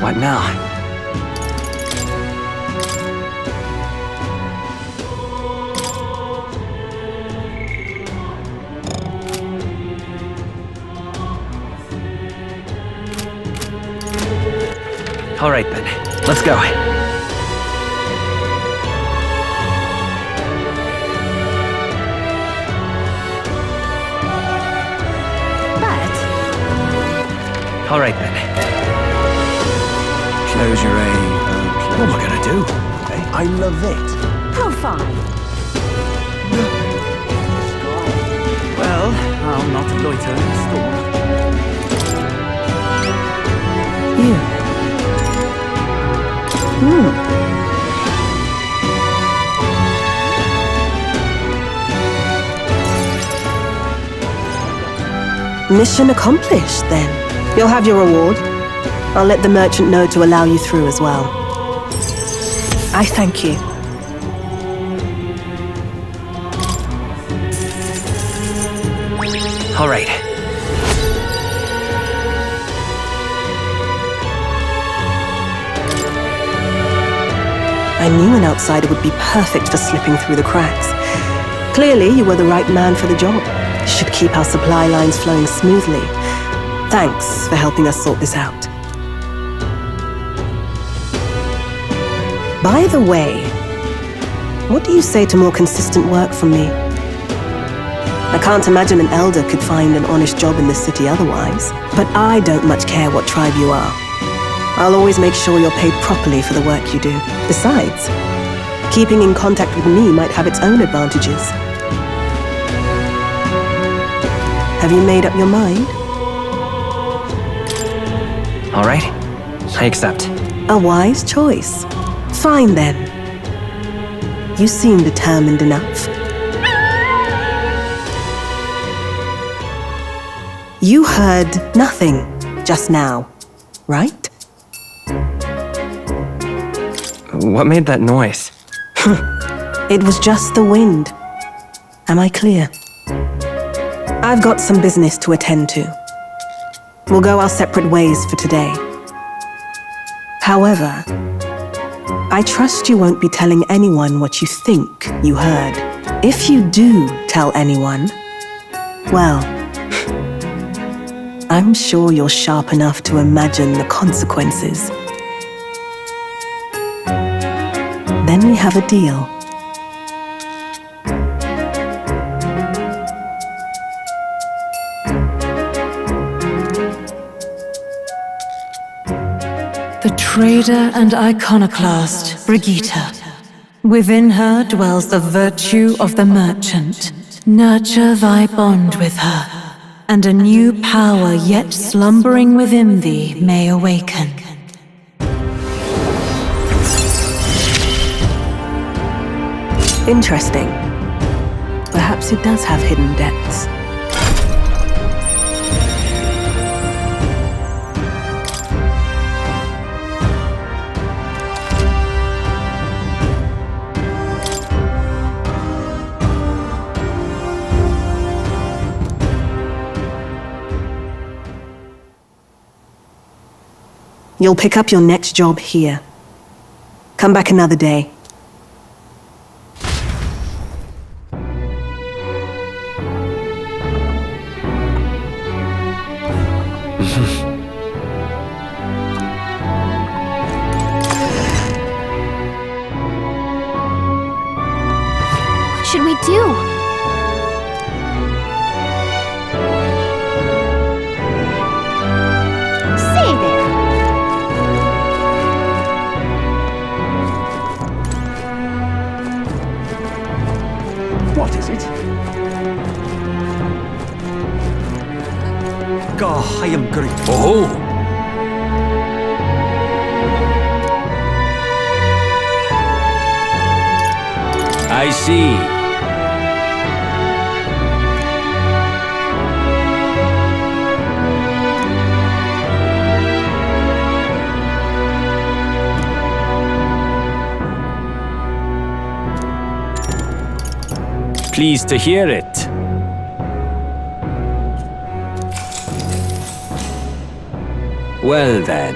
What now? All right then, let's go. All right then. Close your aim. What am I gonna do? I love it. Profile. Well, I'll not loiter in the storm. You. Mission accomplished, then. You'll have your reward. I'll let the merchant know to allow you through as well. I thank you. All right. I knew an outsider would be perfect for slipping through the cracks. Clearly, you were the right man for the job. Should keep our supply lines flowing smoothly. Thanks for helping us sort this out. By the way, what do you say to more consistent work from me? I can't imagine an elder could find an honest job in this city otherwise. But I don't much care what tribe you are. I'll always make sure you're paid properly for the work you do. Besides, keeping in contact with me might have its own advantages. Have you made up your mind? All right, I accept. A wise choice. Fine then. You seem determined enough. You heard nothing just now, right? What made that noise? It was just the wind. Am I clear? I've got some business to attend to. We'll go our separate ways for today. However, I trust you won't be telling anyone what you think you heard. If you do tell anyone, well, I'm sure you're sharp enough to imagine the consequences. Then we have a deal. The trader and iconoclast, Brigitte. Within her dwells the virtue of the merchant. Nurture thy bond with her, and a new power yet slumbering within thee may awaken. Interesting. Perhaps it does have hidden depths. You'll pick up your next job here. Come back another day. What should we do? Say there. What is it? God, I am grateful. Oh! I see. Pleased to hear it. Well then,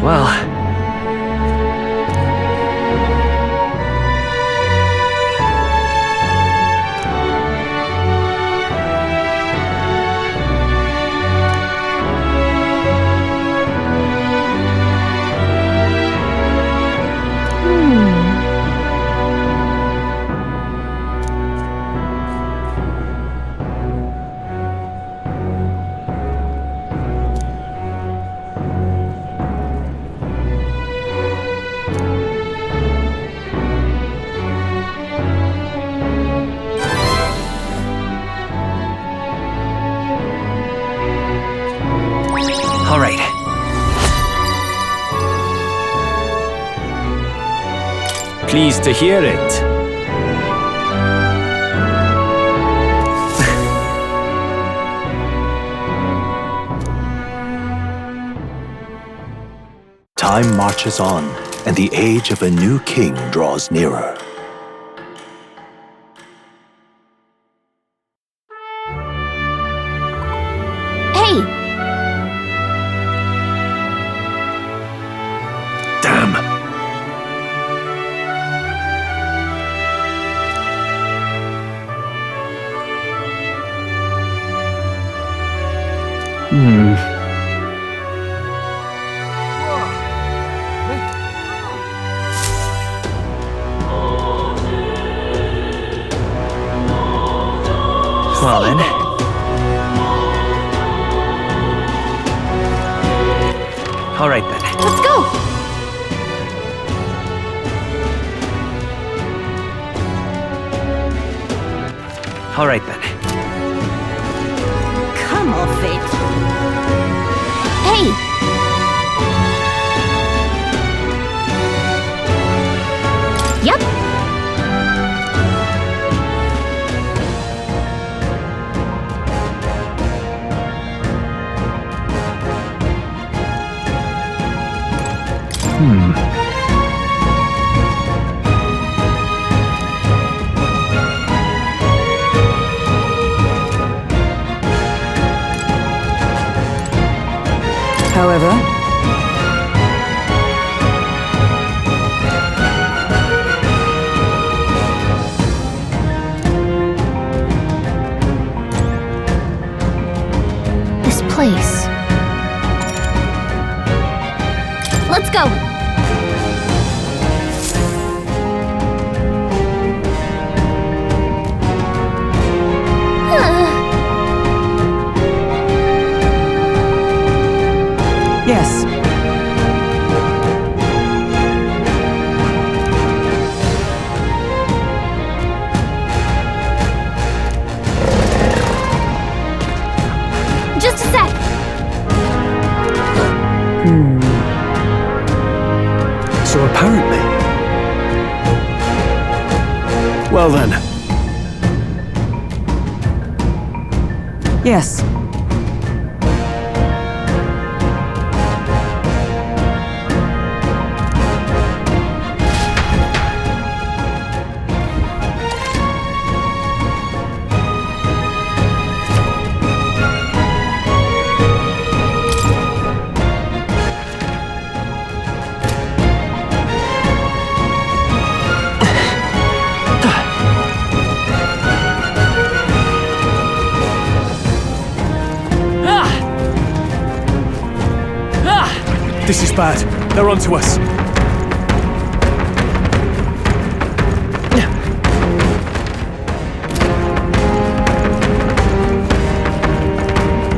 Well... All right. Pleased to hear it. Time marches on, and the age of a new king draws nearer. Hey! Damn! Well then. All right then. Let's go! All right then. Come off it! Hey! Yep! However, This place. Let's go! yes. Just a sec! So apparently... Well then. Yes. This is bad. They're onto us.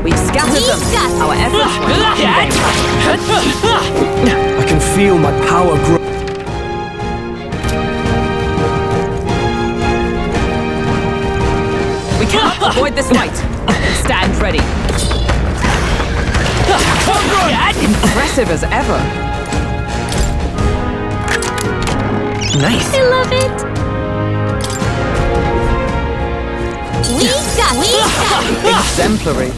We've scattered them. Our efforts were not in vain. I can feel my power grow. We cannot avoid this fight. Stand ready. Impressive as ever. Nice. I love it! We got it! Exemplary.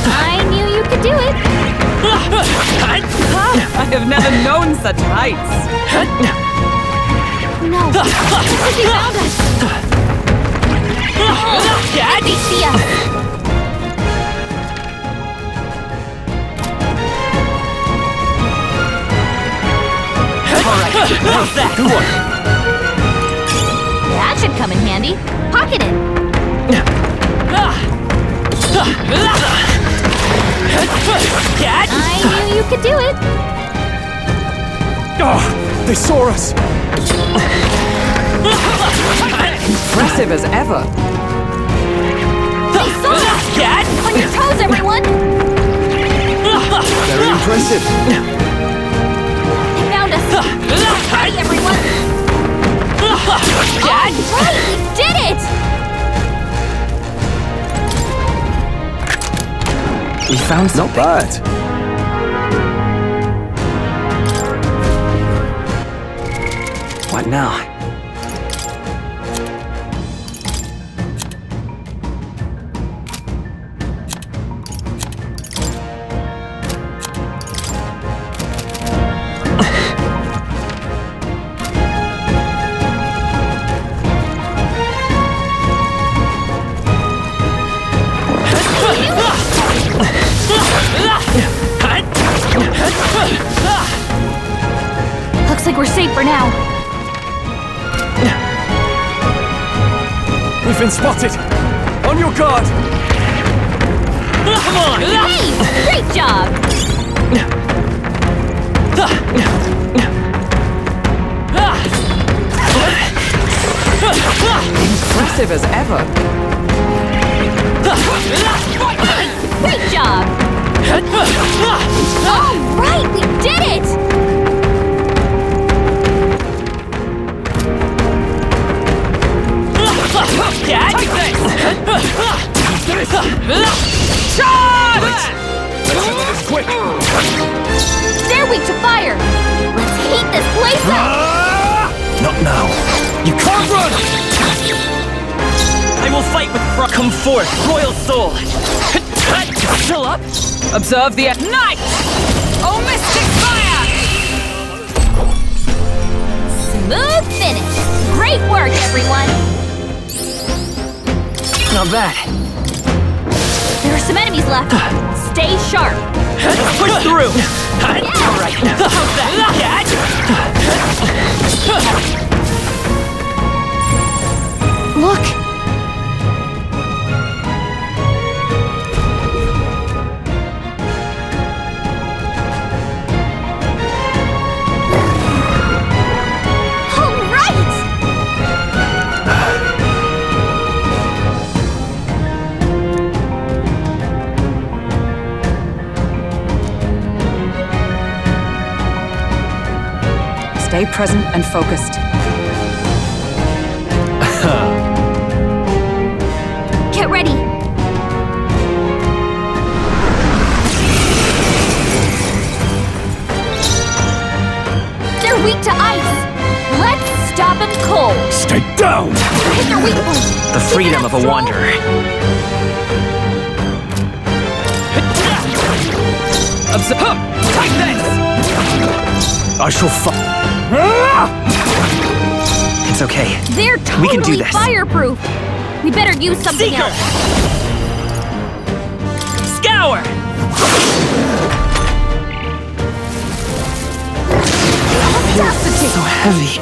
I knew you could do it! I have never known such heights. No! It's like you found us! Let me see ya. How's that? Good one. That should come in handy. Pocket it. I knew you could do it. Oh, they saw us. Impressive as ever. They saw us. On your toes, everyone. Very impressive. They found us. Hurry, everyone. Right, we did it. We found something. Not bad. What now? Looks like we're safe for now. We've been spotted. On your guard. Come on! Hey, great job. Impressive as ever. Great job. All right, we did it. Take this! Charge! Let's end this quick. They're weak to fire. Let's heat this place up. Not now. You can't run. I will fight with pride. Come forth, royal soul! Still up? Observe the night! Oh, mystic fire! Smooth finish. Great work, everyone. Not bad. There are some enemies left. Stay sharp. Let's push through! All right, how's that? Look. All right. Stay present and focused. Get ready. They're weak to ice. Let's stop them cold. Stay down. Hit their weak point. The freedom of a wanderer. Observe. Take this! I shall fight. It's okay. They're We can do totally this. fireproof. We better use something Seeker! else. Scour! So heavy.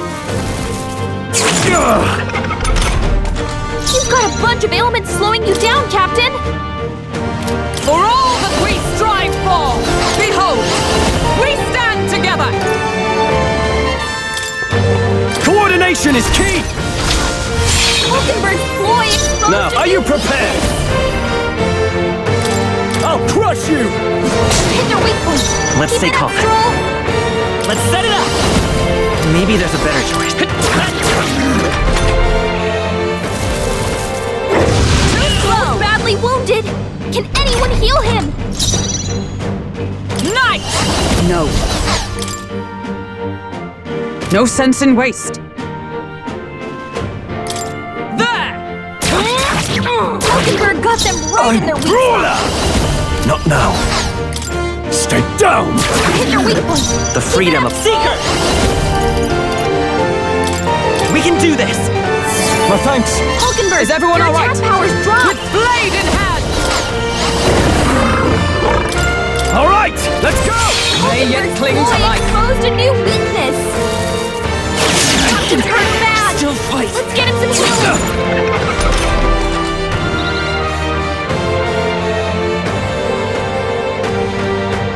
You've got a bunch of ailments slowing you down, Captain. For all that we strive for, behold, we stand together! Coordination is key. Hulkenberg's ploy exposed Now, to are you new- prepared? I'll crush you. Hit their weak point. Let's Keep stay it up, calm. Stroll. Let's set it up! Maybe there's a better choice. Slow. Badly wounded. Can anyone heal him? Night! No. No sense in waste. There! Hulkenberg got them right in their weak Brawler. Not now. Stay down. Hit their weak point. The freedom of Seeker! We can do this! My thanks. Hulkenberg, Is everyone your all right? attack powers dropped! With blade in hand! All right, let's go! May yet Hulkenberg's cling to boy life. exposed a new weakness! Captain's hurt bad! Still fight. Let's get him some healing!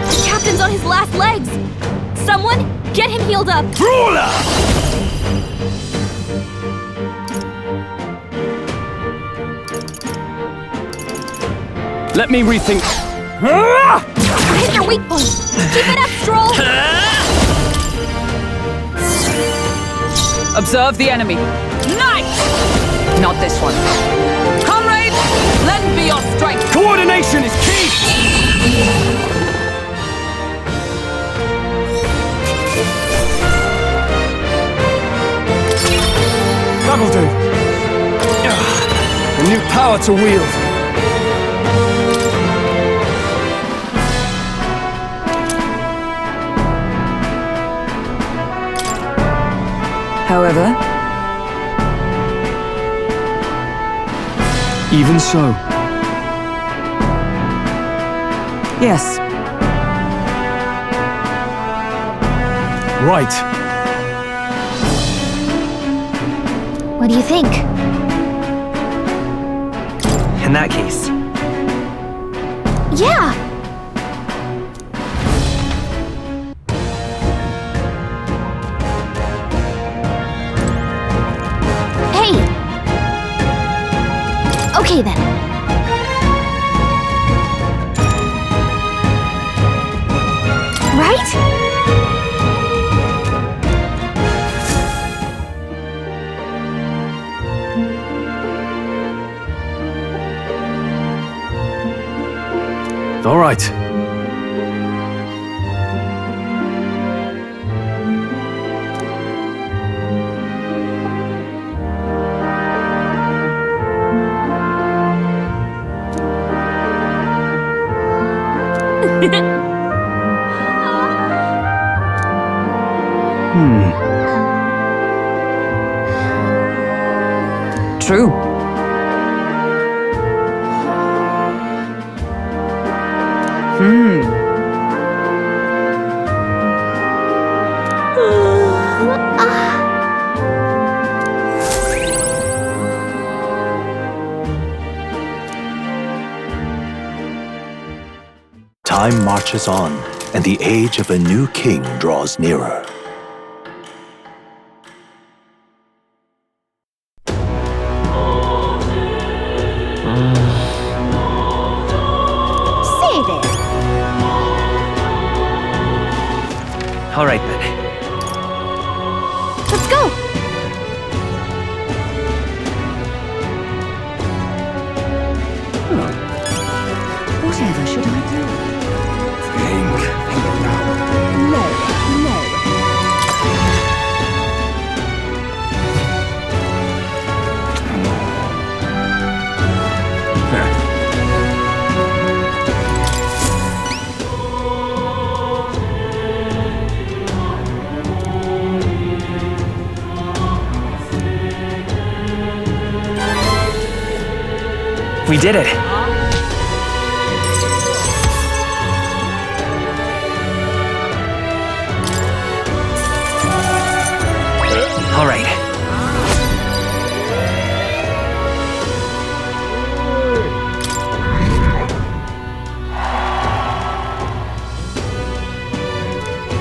The captain's on his last legs! Someone, get him healed up! Brawler! Let me rethink. Hit your weak point! Keep it up, Stroll! Observe the enemy. Knight! Not this one. Comrade, lend me your strength. Coordination is key! That'll do. A new power to wield. However, Even so. yes, Right. What do you think? In that case, Yeah! Hey! Okay then. Right? All right. true. Time marches on, and the age of a new king draws nearer. Say there. all right then. Let's go! Whatever should I do? No, no. We did it. All right.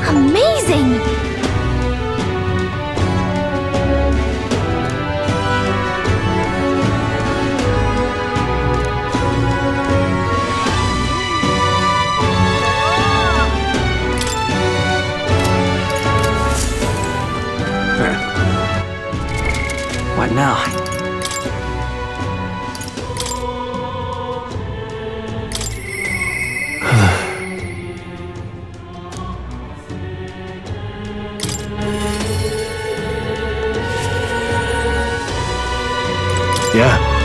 Amazing! What now? Yeah.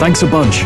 Thanks a bunch.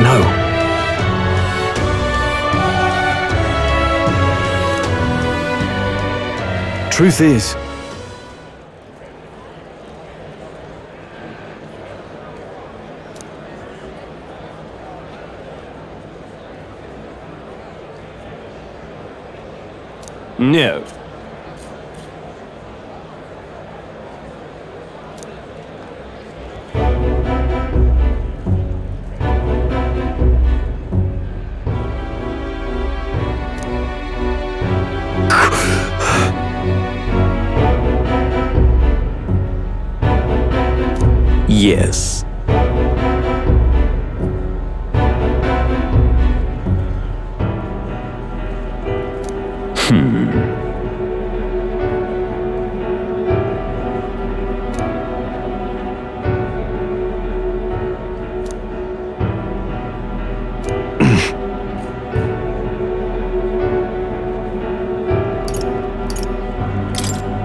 No. Truth is, No. Yes.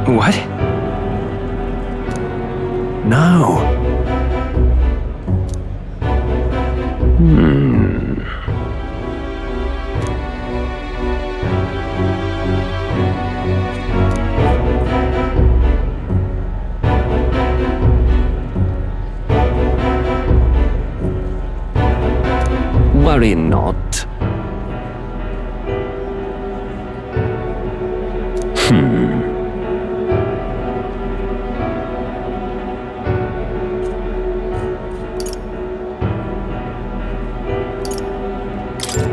What? no. Worry not.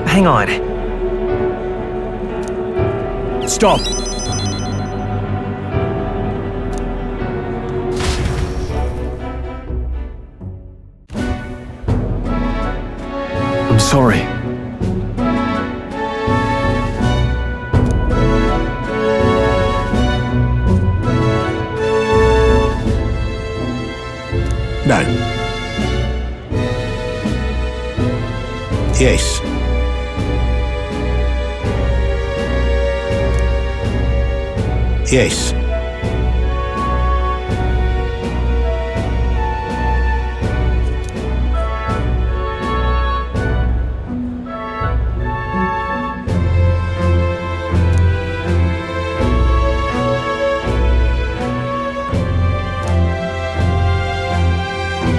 Hang on. Stop. I'm sorry. No. Yes. Yes.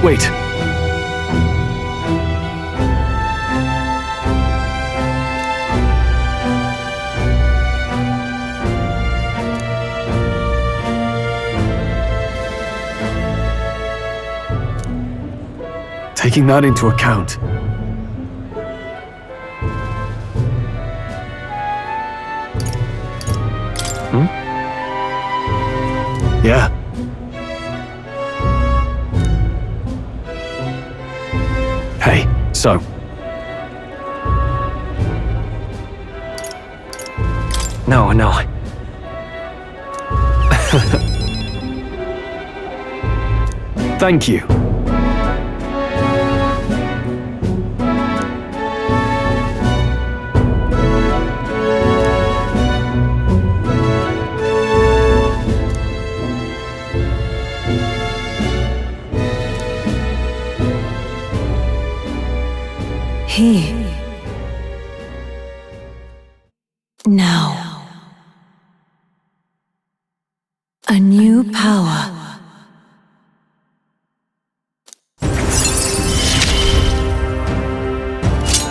Wait. Taking that into account, yeah. Hey, so. No. Thank you. He. Now. A new power.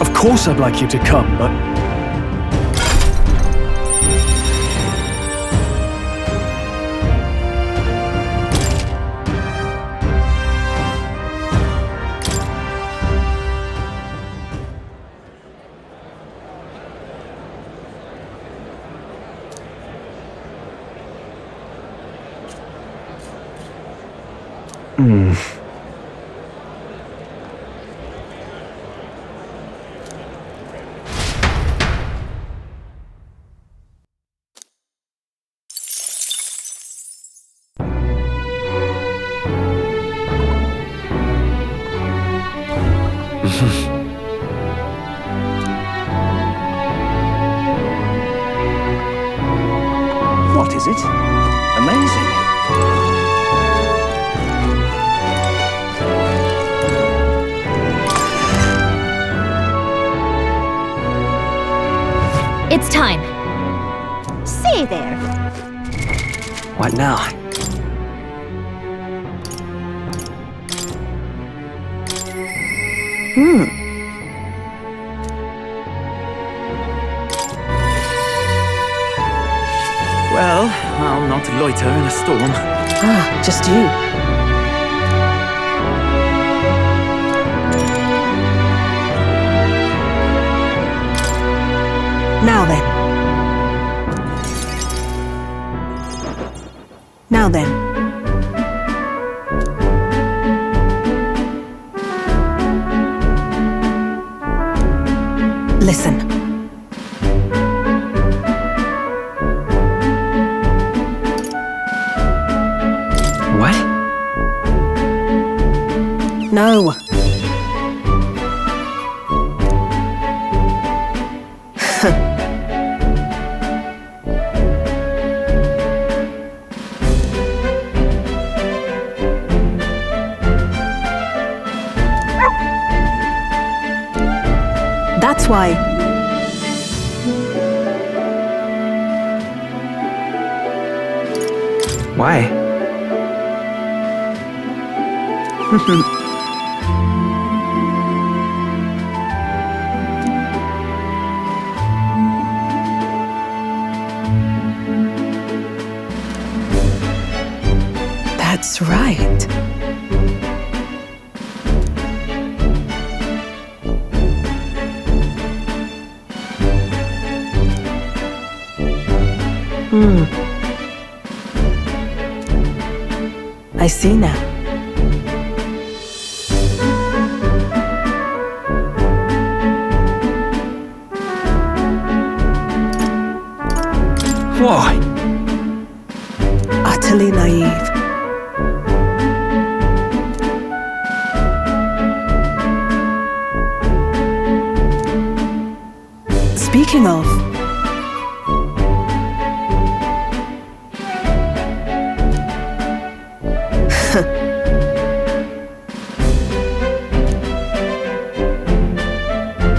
Of course I'd like you to come, but... What is it? Amazing. It's time. Say there. What now? Well, I'll not loiter in a storm. Ah, just you. Now then. Now then. Listen. What? No. That's why. Why? That's right. I see now. Why? Utterly naive. Speaking of,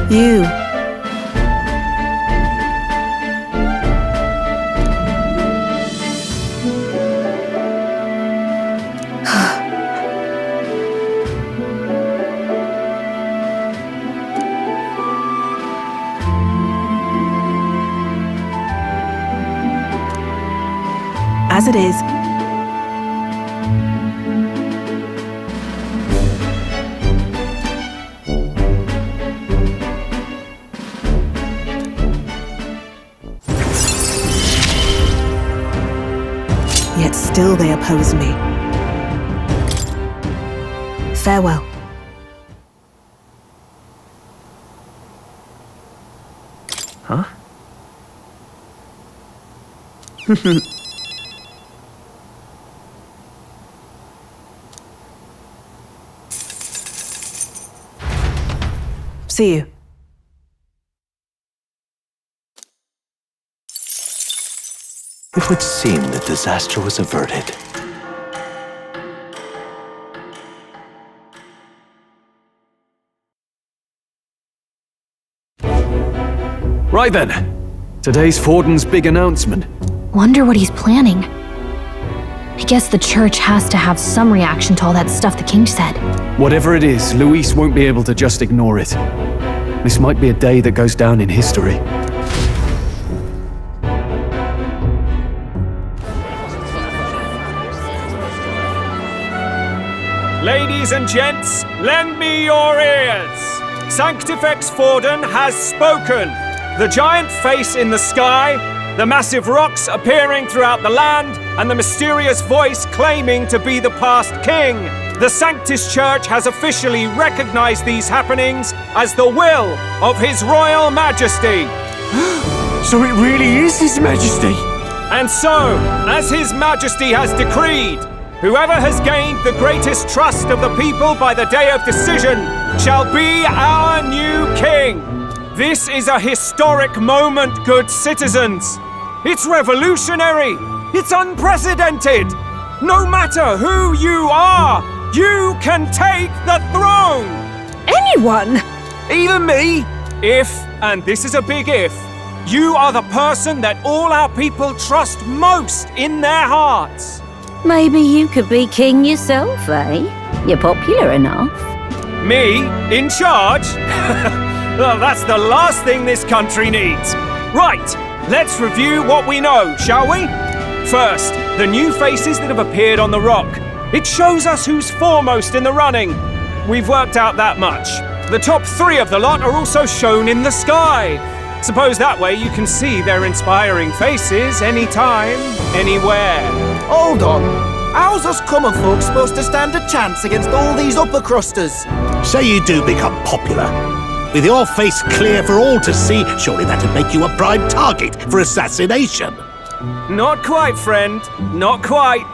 you. As it is. Yet still they oppose me. Farewell. Huh? See you. It would seem that disaster was averted. Right then. Today's Forden's big announcement. Wonder what he's planning. I guess the church has to have some reaction to all that stuff the king said. Whatever it is, Luis won't be able to just ignore it. This might be a day that goes down in history. Ladies and gents, lend me your ears. Sanctifex Forden has spoken. The giant face in the sky, the massive rocks appearing throughout the land, and the mysterious voice claiming to be the past king. The Sanctist Church has officially recognized these happenings as the will of His Royal Majesty. So it really is His Majesty? And so, as His Majesty has decreed, whoever has gained the greatest trust of the people by the day of decision shall be our new king. This is a historic moment, good citizens. It's revolutionary. It's unprecedented. No matter who you are, you can take the throne. Anyone? Even me? If, and this is a big if, you are the person that all our people trust most in their hearts. Maybe you could be king yourself, eh? You're popular enough. Me? In charge? Well, that's the last thing this country needs. Right, let's review what we know, shall we? First, the new faces that have appeared on the rock. It shows us who's foremost in the running. We've worked out that much. The top 3 of the lot are also shown in the sky. Suppose that way you can see their inspiring faces anytime, anywhere. Hold on. How's us common folk supposed to stand a chance against all these upper crusters? Say you do become popular. With your face clear for all to see, surely that'd make you a prime target for assassination. Not quite, friend. Not quite.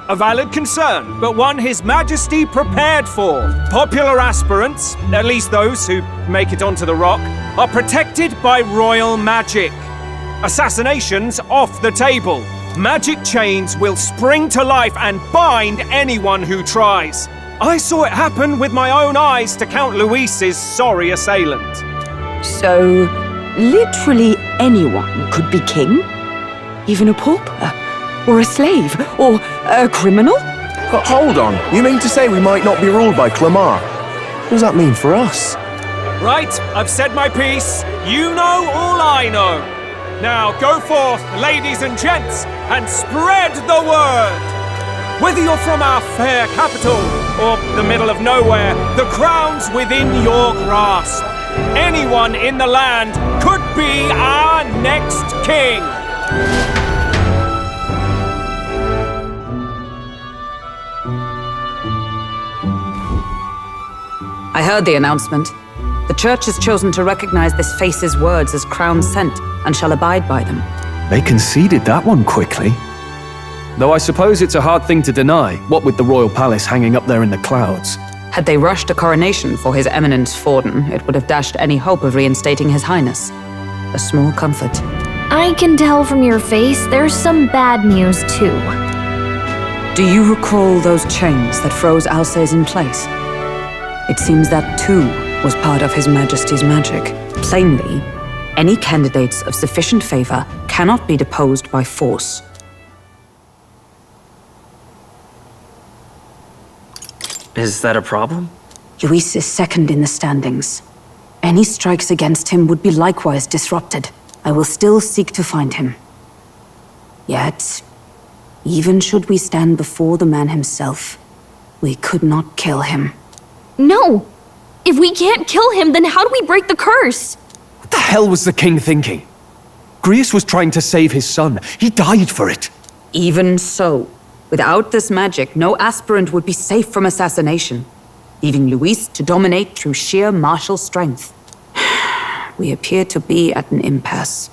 A valid concern, but one His Majesty prepared for. Popular aspirants, at least those who make it onto the rock, are protected by royal magic. Assassinations off the table. Magic chains will spring to life and bind anyone who tries. I saw it happen with my own eyes to Count Luis's sorry assailant. So, literally anyone could be king? Even a pauper? Or a slave? Or a criminal? Hold on. You mean to say we might not be ruled by Clamar? What does that mean for us? Right, I've said my piece. You know all I know. Now go forth, ladies and gents, and spread the word. Whether you're from our fair capital or the middle of nowhere, the crown's within your grasp. Anyone in the land could be our next king. I heard the announcement. The church has chosen to recognize this face's words as crown sent and shall abide by them. They conceded that one quickly. Though I suppose it's a hard thing to deny, what with the royal palace hanging up there in the clouds. Had they rushed a coronation for His Eminence Forden, it would have dashed any hope of reinstating His Highness. A small comfort. I can tell from your face there's some bad news too. Do you recall those chains that froze Alsace in place? It seems that too was part of His Majesty's magic. Plainly, any candidates of sufficient favor cannot be deposed by force. Is that a problem? Luis is second in the standings. Any strikes against him would be likewise disrupted. I will still seek to find him. Yet, even should we stand before the man himself, we could not kill him. No! If we can't kill him, then how do we break the curse? What the hell was the king thinking? Grius was trying to save his son. He died for it. Even so, without this magic, no aspirant would be safe from assassination, leaving Luis to dominate through sheer martial strength. We appear to be at an impasse.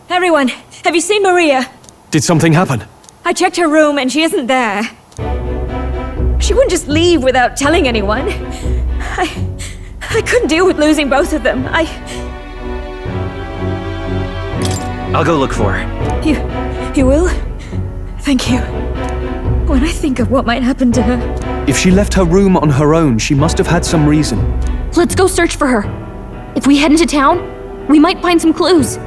Everyone, have you seen Maria? Did something happen? I checked her room and she isn't there. She wouldn't just leave without telling anyone. I couldn't deal with losing both of them. I'll go look for her. You will? Thank you. When I think of what might happen to her... If she left her room on her own, she must have had some reason. Let's go search for her. If we head into town, we might find some clues.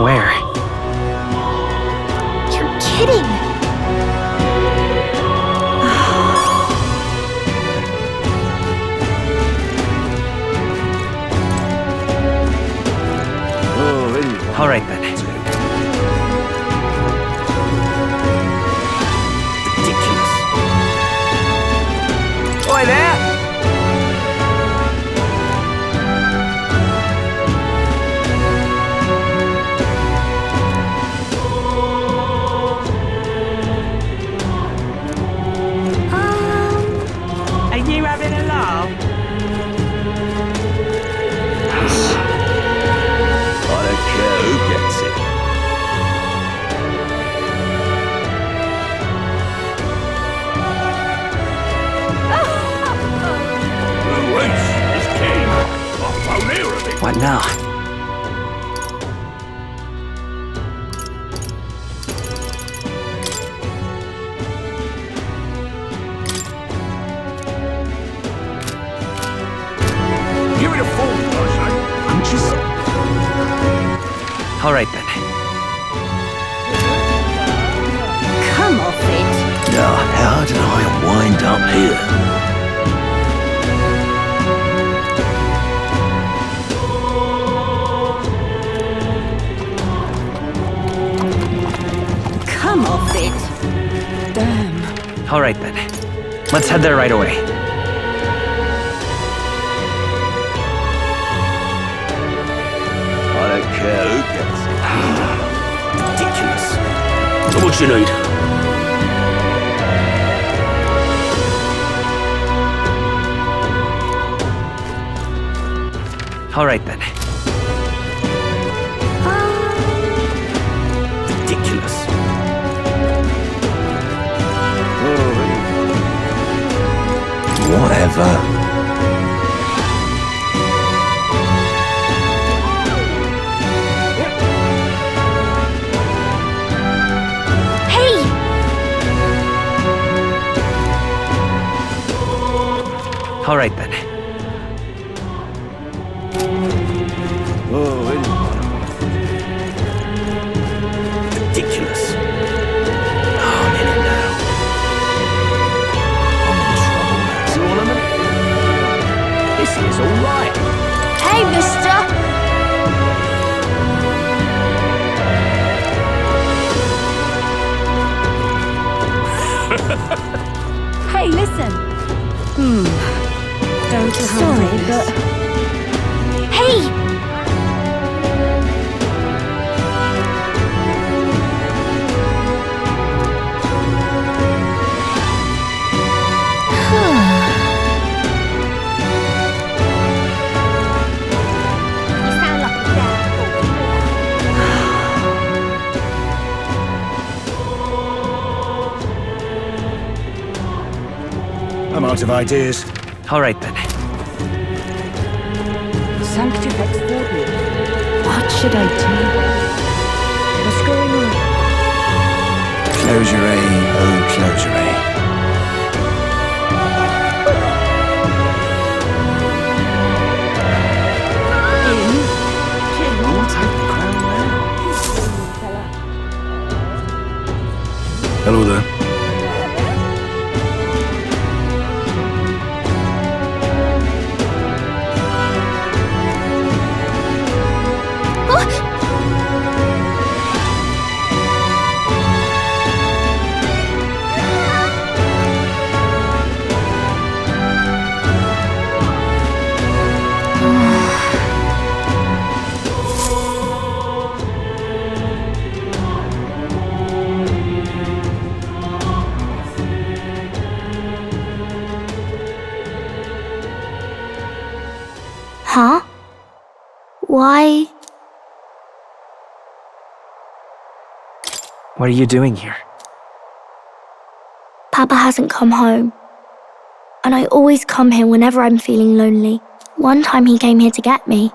Where? You're kidding! All right then. Ridiculous. Oi there! now? Give it a full push, I'm just... All right then. Come off it. Now, how did I wind up here? Come off it. Damn. All right then. Let's head there right away. I don't care who gets it. Ridiculous. So what you need? All right then. Ridiculous. Whatever. All right then. Oh, ridiculous. Oh, I'm in it now. I'm in trouble now. Tournament? This is all right. Hey, mister! Hey, listen. Don't Sorry, but... Hey! I'm out of ideas. All right then. Sanctist extraordinary. What should I do? What's going on? Closure, oh closure. I'll take the crown now. Hello there. Huh? Why? What are you doing here? Papa hasn't come home. And I always come here whenever I'm feeling lonely. One time he came here to get me.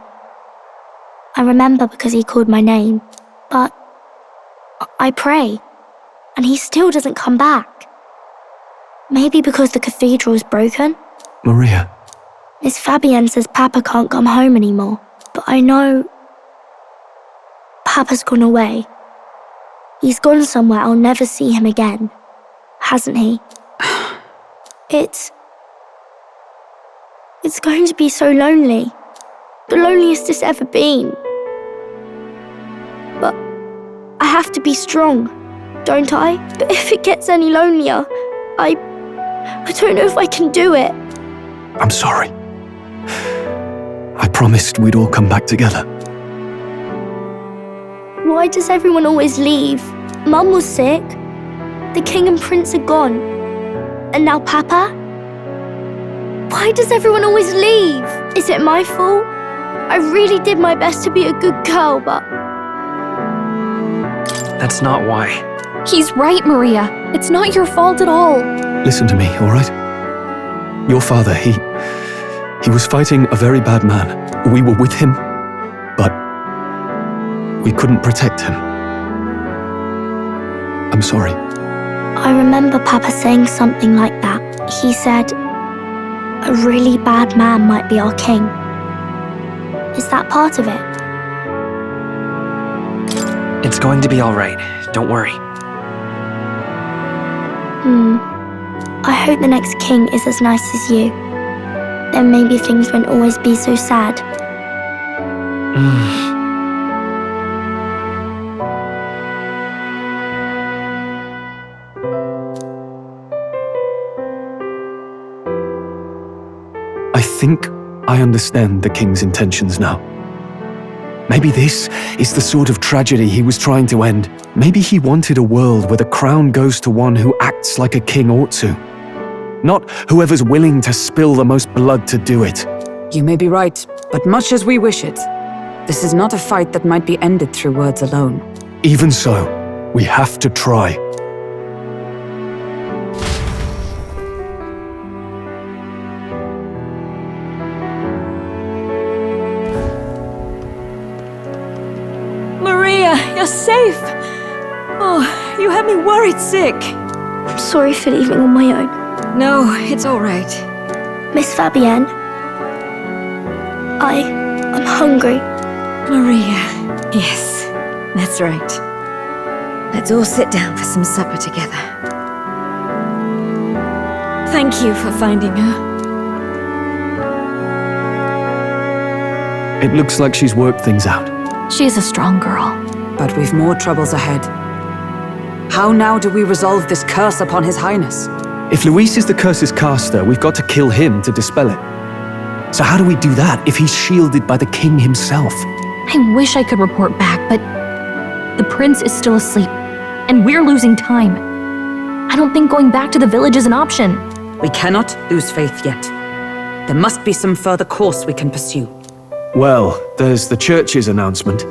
I remember because he called my name. But I pray. And he still doesn't come back. Maybe because the cathedral's broken? Maria. Miss Fabienne says Papa can't come home anymore. But I know... Papa's gone away. He's gone somewhere I'll never see him again. Hasn't he? It's going to be so lonely. The loneliest it's ever been. But I have to be strong, don't I? But if it gets any lonelier, I don't know if I can do it. I'm sorry. I promised we'd all come back together. Why does everyone always leave? Mum was sick. The king and prince are gone. And now Papa? Why does everyone always leave? Is it my fault? I really did my best to be a good girl, but... That's not why. He's right, Maria. It's not your fault at all. Listen to me, all right? Your father, he was fighting a very bad man. We were with him, we couldn't protect him. I'm sorry. I remember Papa saying something like that. He said, a really bad man might be our king. Is that part of it? It's going to be all right. Don't worry. I hope the next king is as nice as you. Then maybe things won't always be so sad. I think I understand the king's intentions now. Maybe this is the sort of tragedy he was trying to end. Maybe he wanted a world where the crown goes to one who acts like a king ought to. Not whoever's willing to spill the most blood to do it. You may be right, but much as we wish it, this is not a fight that might be ended through words alone. Even so, we have to try. Maria, you're safe! Oh, you had me worried sick. I'm sorry for leaving on my own. No, it's all right. Miss Fabienne, I'm hungry. Maria. Yes, that's right. Let's all sit down for some supper together. Thank you for finding her. It looks like she's worked things out. She's a strong girl. But we've more troubles ahead. How now do we resolve this curse upon His Highness? If Luis is the curse's caster, we've got to kill him to dispel it. So how do we do that if he's shielded by the king himself? I wish I could report back, but the prince is still asleep, and we're losing time. I don't think going back to the village is an option. We cannot lose faith yet. There must be some further course we can pursue. Well, there's the church's announcement.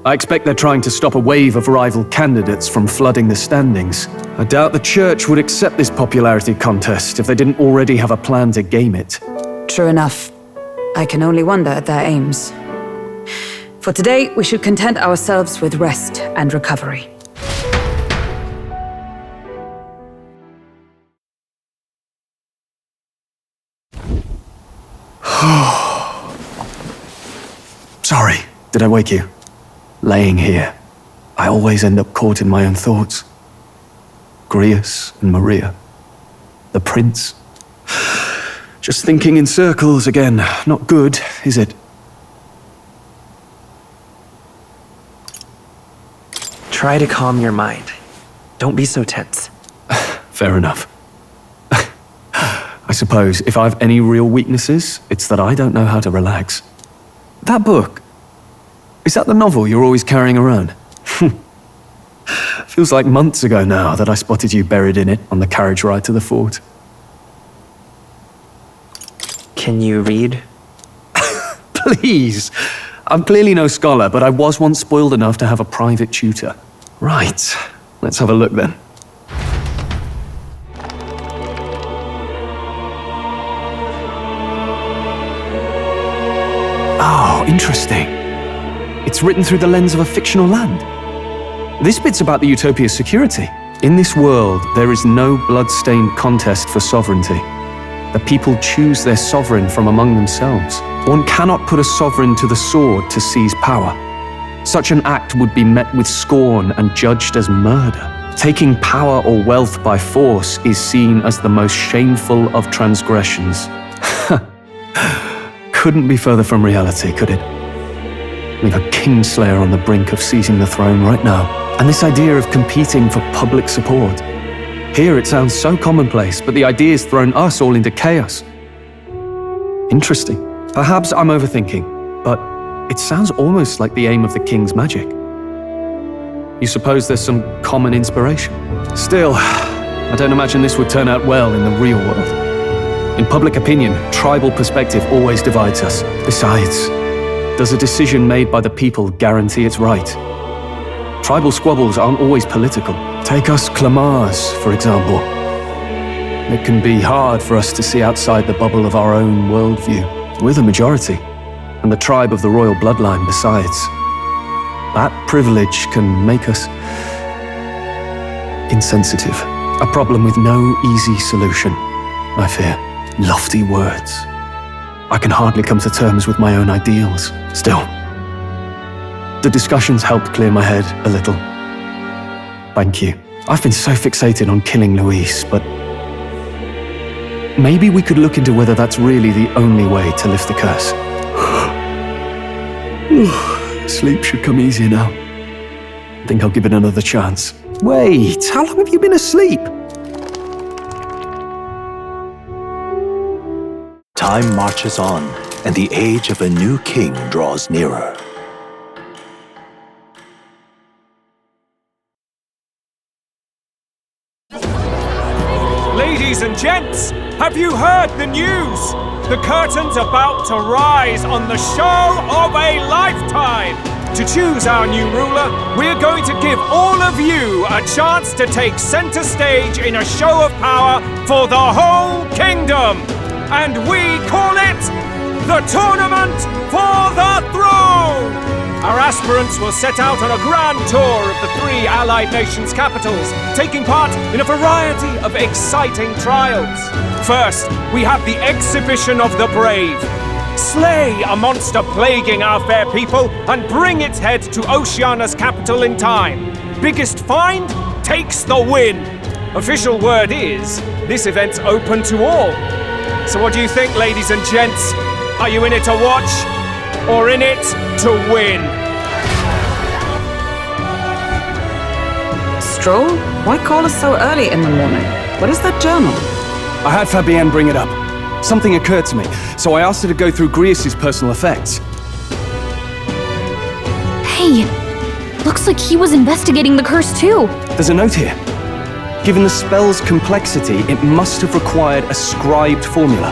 I expect they're trying to stop a wave of rival candidates from flooding the standings. I doubt the church would accept this popularity contest if they didn't already have a plan to game it. True enough. I can only wonder at their aims. For today, we should content ourselves with rest and recovery. Sorry, did I wake you? Laying here, I always end up caught in my own thoughts. Grius and Maria. The prince. Just thinking in circles again. Not good, is it? Try to calm your mind. Don't be so tense. Fair enough. I suppose if I've any real weaknesses, it's that I don't know how to relax. That book. Is that the novel you're always carrying around? Feels like months ago now that I spotted you buried in it on the carriage ride to the fort. Can you read? Please! I'm clearly no scholar, but I was once spoiled enough to have a private tutor. Right, let's have a look then. Oh, interesting. It's written through the lens of a fictional land. This bit's about the Utopia's security. In this world, there is no blood-stained contest for sovereignty. The people choose their sovereign from among themselves. One cannot put a sovereign to the sword to seize power. Such an act would be met with scorn and judged as murder. Taking power or wealth by force is seen as the most shameful of transgressions. Couldn't be further from reality, could it? We've a kingslayer on the brink of seizing the throne right now, and this idea of competing for public support. Here it sounds so commonplace, but the idea's thrown us all into chaos. Interesting. Perhaps I'm overthinking, but it sounds almost like the aim of the king's magic. You suppose there's some common inspiration? Still, I don't imagine this would turn out well in the real world. In public opinion, tribal perspective always divides us. Besides, does a decision made by the people guarantee it's right? Tribal squabbles aren't always political. Take us Clamars, for example. It can be hard for us to see outside the bubble of our own worldview. We're the majority, and the tribe of the royal bloodline besides. that privilege can make us insensitive. A problem with no easy solution, I fear. Lofty words. I can hardly come to terms with my own ideals. Still, the discussions helped clear my head a little. Thank you. I've been so fixated on killing Luis, but maybe we could look into whether that's really the only way to lift the curse. Sleep should come easier now. I think I'll give it another chance. Wait, how long have you been asleep? Time marches on, and the age of a new king draws nearer. Ladies and gents, have you heard the news? The curtain's about to rise on the show of a lifetime! To choose our new ruler, we're going to give all of you a chance to take center stage in a show of power for the whole kingdom! And we call it the Tournament for the Throne! Our aspirants will set out on a grand tour of the 3 allied nations' capitals, taking part in a variety of exciting trials. First, we have the Exhibition of the Brave. Slay a monster plaguing our fair people and bring its head to Oceania's capital in time. Biggest find takes the win. Official word is, this event's open to all. So what do you think, ladies and gents? Are you in it to watch, or in it to win? Stroll? Why call us so early in the morning? What is that journal? I had Fabienne bring it up. Something occurred to me, so I asked her to go through Grius' personal effects. Hey, looks like he was investigating the curse too. There's a note here. Given the spell's complexity, it must have required a scribed formula.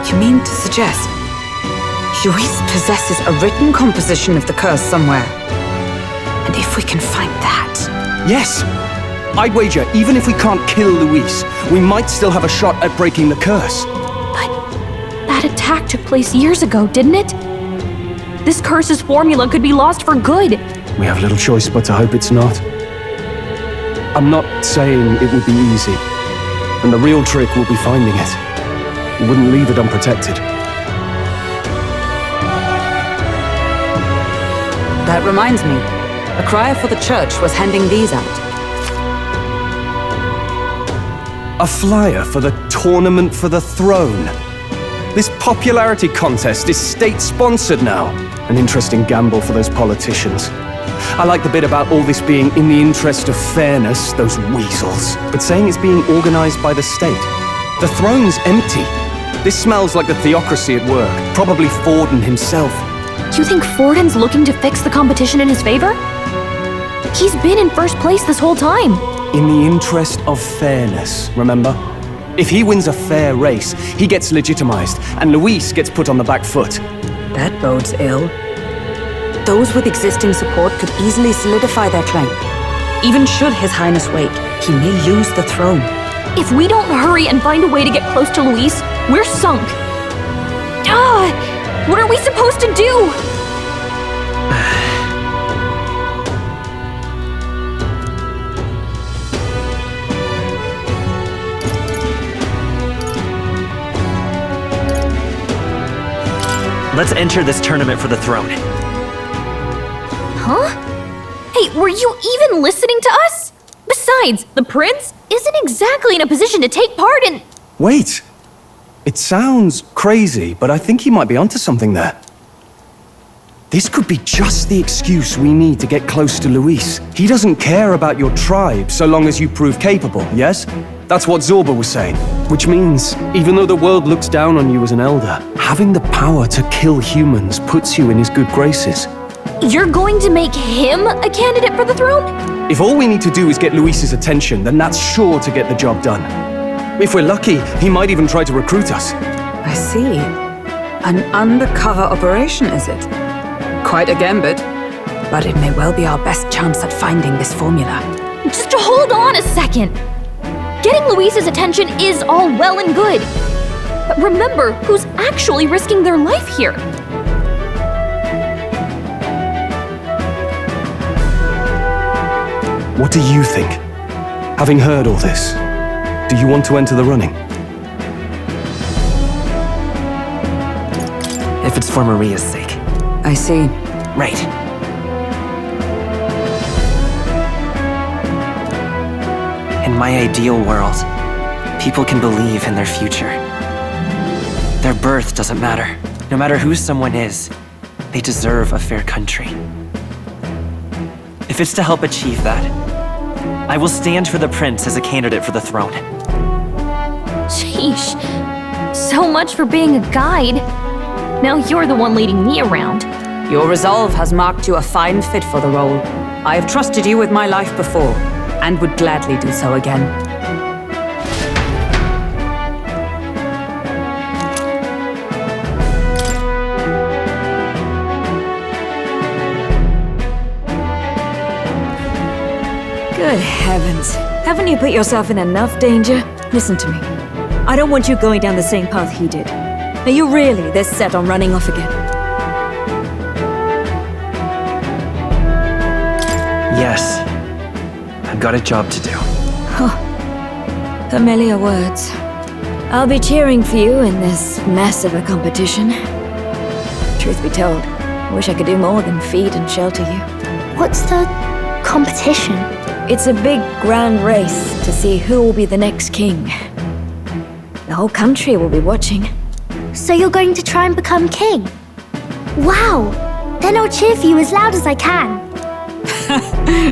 You mean to suggest Luis possesses a written composition of the curse somewhere? And if we can find that... Yes! I'd wager, even if we can't kill Luis, we might still have a shot at breaking the curse. But that attack took place years ago, didn't it? This curse's formula could be lost for good. We have little choice but to hope it's not. I'm not saying it would be easy, and the real trick will be finding it. We wouldn't leave it unprotected. That reminds me. A crier for the church was handing these out. A flyer for the Tournament for the Throne. This popularity contest is state-sponsored now. An interesting gamble for those politicians. I like the bit about all this being in the interest of fairness, those weasels. But saying it's being organized by the state. The throne's empty. This smells like the theocracy at work. Probably Forden himself. You think Forden's looking to fix the competition in his favor? He's been in first place this whole time. In the interest of fairness, remember? If he wins a fair race, he gets legitimized, and Luis gets put on the back foot. That bodes ill. Those with existing support could easily solidify their claim. Even should His Highness wait, he may lose the throne. If we don't hurry and find a way to get close to Luis, we're sunk. What are we supposed to do? Let's enter this tournament for the throne. Huh? Hey, were you even listening to us? Besides, the prince isn't exactly in a position to take part in... Wait! It sounds crazy, but I think he might be onto something there. This could be just the excuse we need to get close to Luis. He doesn't care about your tribe so long as you prove capable, yes? That's what Zorba was saying. Which means, even though the world looks down on you as an elder, having the power to kill humans puts you in his good graces. You're going to make him a candidate for the throne? If all we need to do is get Luis's attention, then that's sure to get the job done. If we're lucky, he might even try to recruit us. I see. An undercover operation, is it? Quite a gambit. But it may well be our best chance at finding this formula. Just hold on a second. Getting Luis's attention is all well and good. But remember who's actually risking their life here. What do you think? Having heard all this, do you want to enter the running? If it's for Maria's sake. I see. Right. In my ideal world, people can believe in their future. Their birth doesn't matter. No matter who someone is, they deserve a fair country. If it's to help achieve that, I will stand for the prince as a candidate for the throne. Sheesh. So much for being a guide. Now you're the one leading me around. Your resolve has marked you a fine fit for the role. I have trusted you with my life before, and would gladly do so again. Good heavens. Haven't you put yourself in enough danger? Listen to me. I don't want you going down the same path he did. Are you really this set on running off again? Yes. I've got a job to do. Oh, familiar words. I'll be cheering for you in this mess of a competition. Truth be told, I wish I could do more than feed and shelter you. What's the competition? It's a big, grand race to see who will be the next king. The whole country will be watching. So you're going to try and become king? Wow! Then I'll cheer for you as loud as I can.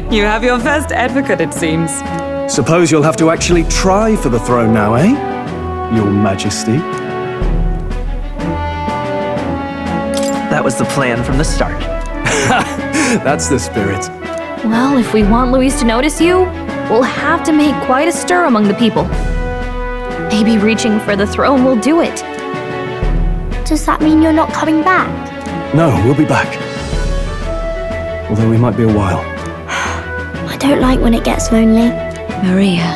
You have your first advocate, it seems. Suppose you'll have to actually try for the throne now, eh? Your Majesty. That was the plan from the start. That's the spirit. Well, if we want Louise to notice you, we'll have to make quite a stir among the people. Maybe reaching for the throne will do it. Does that mean you're not coming back? No, we'll be back. Although we might be a while. I don't like when it gets lonely. Maria.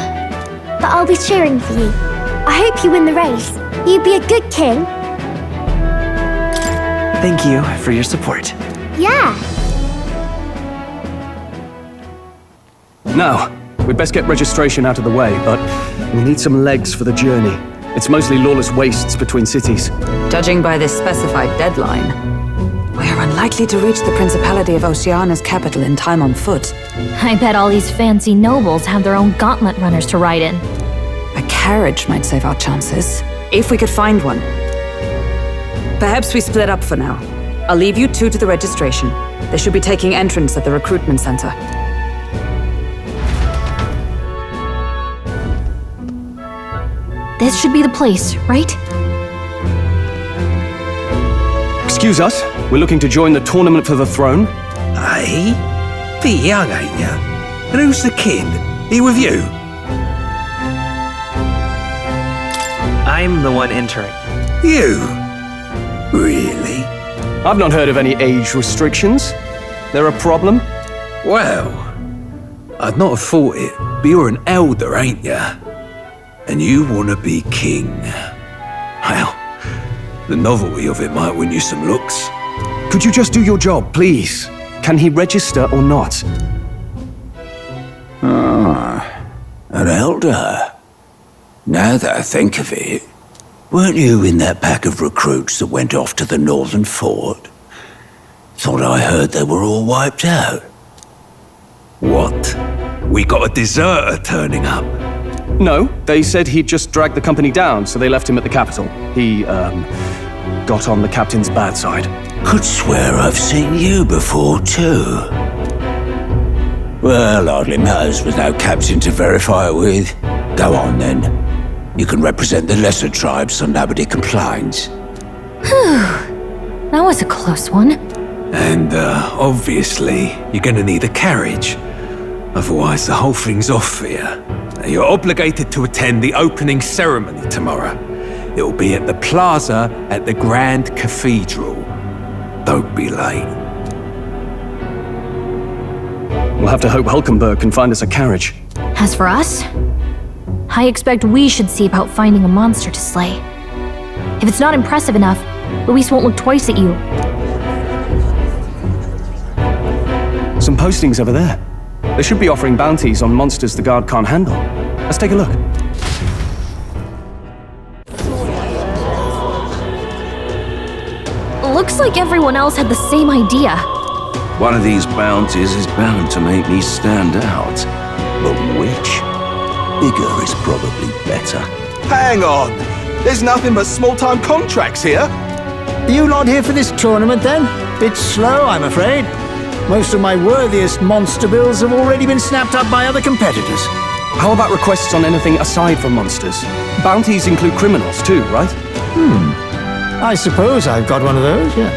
But I'll be cheering for you. I hope you win the race. You'd be a good king. Thank you for your support. Yeah. Now, we'd best get registration out of the way, but we'll need some legs for the journey. It's mostly lawless wastes between cities. Judging by this specified deadline, we are unlikely to reach the Principality of Oceana's capital in time on foot. I bet all these fancy nobles have their own gauntlet runners to ride in. A carriage might save our chances, if we could find one. Perhaps we split up for now. I'll leave you two to the registration. They should be taking entrance at the recruitment center. This should be the place, right? Excuse us, we're looking to join the tournament for the throne. Hey? Bit young, ain't ya? And who's the king? He with you? I'm the one entering. You? Really? I've not heard of any age restrictions. There a problem? Well, I'd not have thought it, but you're an elder, ain't ya? And you want to be king. Well, the novelty of it might win you some looks. Could you just do your job, please? Can he register or not? Ah, an elder. Now that I think of it, weren't you in that pack of recruits that went off to the northern fort? Thought I heard they were all wiped out. What? We got a deserter turning up? No, they said he'd just dragged the company down, so they left him at the capital. He, got on the captain's bad side. Could swear I've seen you before, too. Well, hardly matters with no captain to verify it with. Go on, then. You can represent the lesser tribes so nobody complains. That was a close one. And, obviously, you're gonna need a carriage. Otherwise, the whole thing's off for you. You're obligated to attend the opening ceremony tomorrow. It'll be at the plaza at the Grand Cathedral. Don't be late. We'll have to hope Hulkenberg can find us a carriage. As for us, I expect we should see about finding a monster to slay. If it's not impressive enough, Louise won't look twice at you. Some postings over there. They should be offering bounties on monsters the guard can't handle. Let's take a look. Looks like everyone else had the same idea. One of these bounties is bound to make me stand out. But which? Bigger is probably better. Hang on! There's nothing but small-time contracts here. Are you not here for this tournament then? Bit slow, I'm afraid. Most of my worthiest monster bills have already been snapped up by other competitors. How about requests on anything aside from monsters? Bounties include criminals too, right? I suppose I've got one of those, yeah.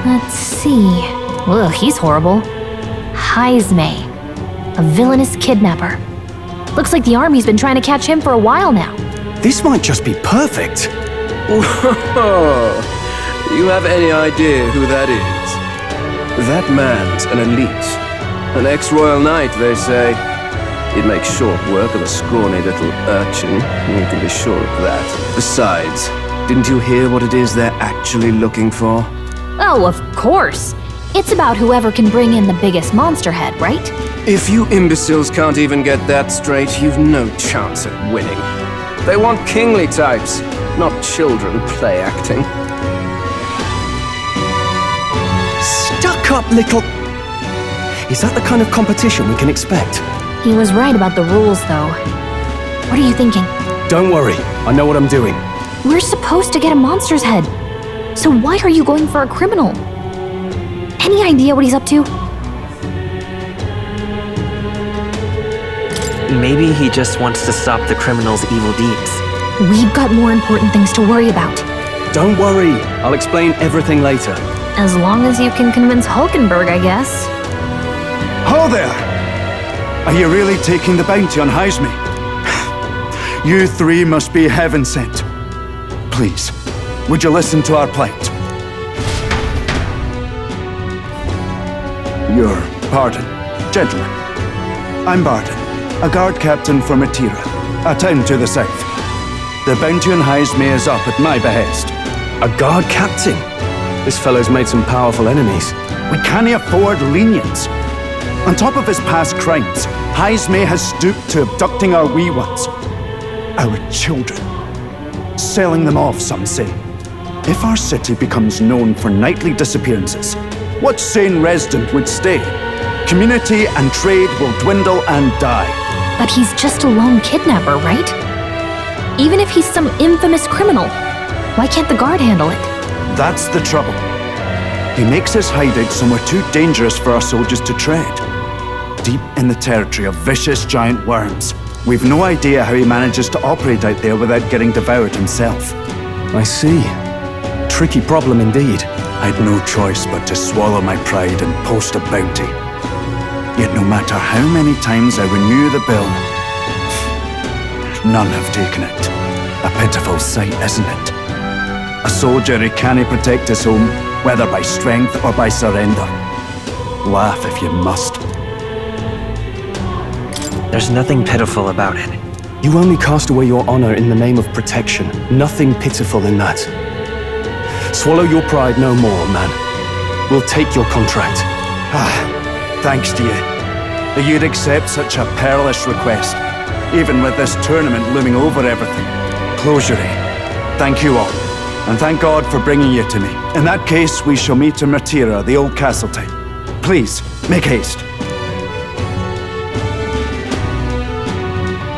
Let's see. Ugh, he's horrible. Heisme, a villainous kidnapper. Looks like the army's been trying to catch him for a while now. This might just be perfect. Whoa! You have any idea who that is? That man's an elite. An ex-royal knight, they say. He'd make short work of a scrawny little urchin. You can be sure of that. Besides, didn't you hear what it is they're actually looking for? Oh, of course. It's about whoever can bring in the biggest monster head, right? If you imbeciles can't even get that straight, you've no chance at winning. They want kingly types, not children play acting. Stuck up little... Is that the kind of competition we can expect? He was right about the rules, though. What are you thinking? Don't worry, I know what I'm doing. We're supposed to get a monster's head. So why are you going for a criminal? Any idea what he's up to? Maybe he just wants to stop the criminal's evil deeds. We've got more important things to worry about. Don't worry, I'll explain everything later. As long as you can convince Hulkenberg, I guess. Ho there! Are you really taking the bounty on Heisme? You three must be heaven sent. Please, would you listen to our plight? Your pardon, gentlemen. I'm Barden, a guard captain for Matira, a town to the south. The bounty on Heisme is up at my behest. A guard captain? This fellow's made some powerful enemies. We can't afford lenience. On top of his past crimes, Heisme has stooped to abducting our wee ones. Our children. Selling them off, some say. If our city becomes known for nightly disappearances, what sane resident would stay? Community and trade will dwindle and die. But he's just a lone kidnapper, right? Even if he's some infamous criminal, why can't the guard handle it? That's the trouble. He makes his hideout somewhere too dangerous for our soldiers to tread. Deep in the territory of vicious giant worms. We've no idea how he manages to operate out there without getting devoured himself. I see. Tricky problem indeed. I'd no choice but to swallow my pride and post a bounty. Yet no matter how many times I renew the bill, none have taken it. A pitiful sight, isn't it? A soldier who can't protect his home, whether by strength or by surrender. Laugh if you must. There's nothing pitiful about it. You only cast away your honor in the name of protection. Nothing pitiful in that. Swallow your pride no more, man. We'll take your contract. Thanks to you. That you'd accept such a perilous request, even with this tournament looming over everything. Closure. Thank you all, and thank God for bringing you to me. In that case, we shall meet in Matira, the old castle town. Please, make haste.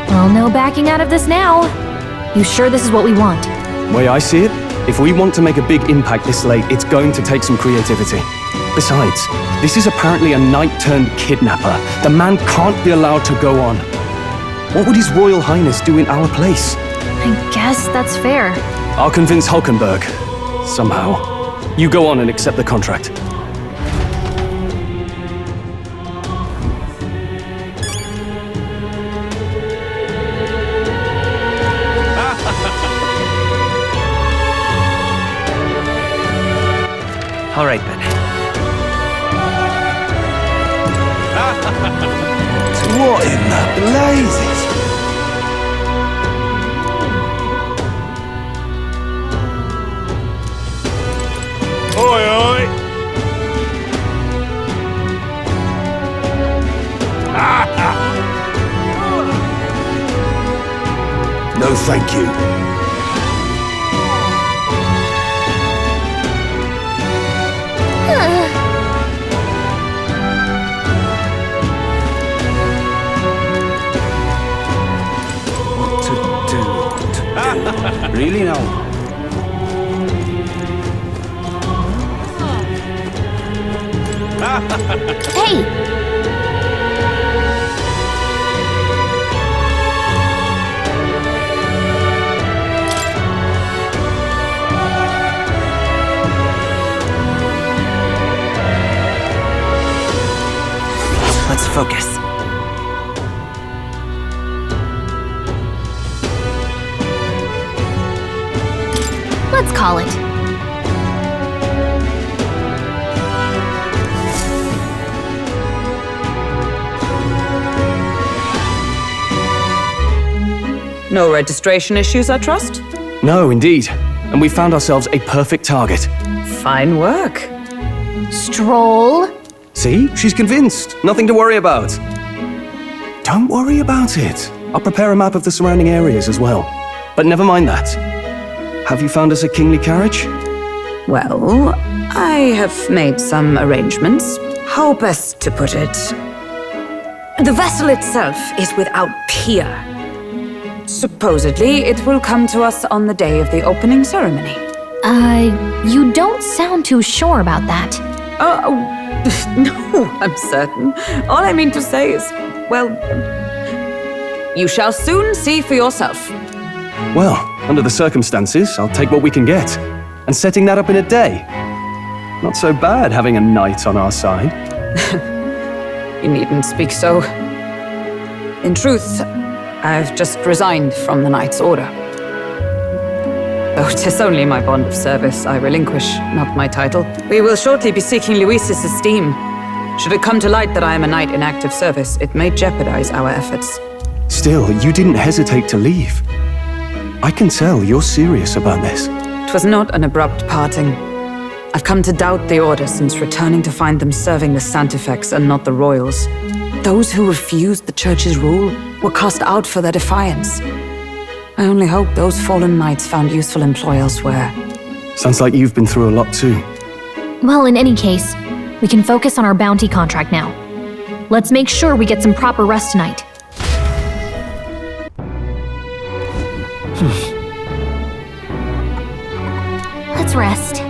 Well, no backing out of this now. You sure this is what we want? Way I see it, if we want to make a big impact this late, it's going to take some creativity. Besides, this is apparently a knight-turned-kidnapper. The man can't be allowed to go on. What would His Royal Highness do in our place? I guess that's fair. I'll convince Hulkenberg. Somehow. You go on and accept the contract. All right, then. What in the blazes? Oi, oi! thank you. Really now? Hey! Let's focus. Let's call it. No registration issues, I trust? No, indeed. And we found ourselves a perfect target. Fine work. Stroll. See? She's convinced. Nothing to worry about. Don't worry about it. I'll prepare a map of the surrounding areas as well. But never mind that. Have you found us a kingly carriage? Well, I have made some arrangements. How best to put it? The vessel itself is without peer. Supposedly, it will come to us on the day of the opening ceremony. You don't sound too sure about that. No, I'm certain. All I mean to say is, well, you shall soon see for yourself. Well, under the circumstances, I'll take what we can get. And setting that up in a day. Not so bad having a knight on our side. You needn't speak so. In truth, I've just resigned from the Knight's Order. Though 'tis only my bond of service I relinquish, not my title. We will shortly be seeking Luis's esteem. Should it come to light that I am a knight in active service, it may jeopardize our efforts. Still, you didn't hesitate to leave. I can tell you're serious about this. It was not an abrupt parting. I've come to doubt the Order since returning to find them serving the Santifex and not the Royals. Those who refused the Church's rule were cast out for their defiance. I only hope those fallen knights found useful employ elsewhere. Sounds like you've been through a lot too. Well, in any case, we can focus on our bounty contract now. Let's make sure we get some proper rest tonight. Let's rest.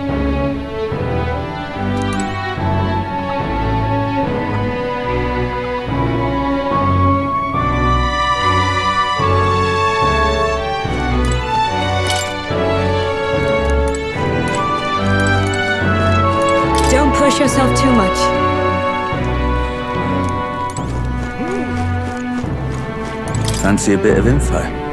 Don't push yourself too much. Fancy a bit of info?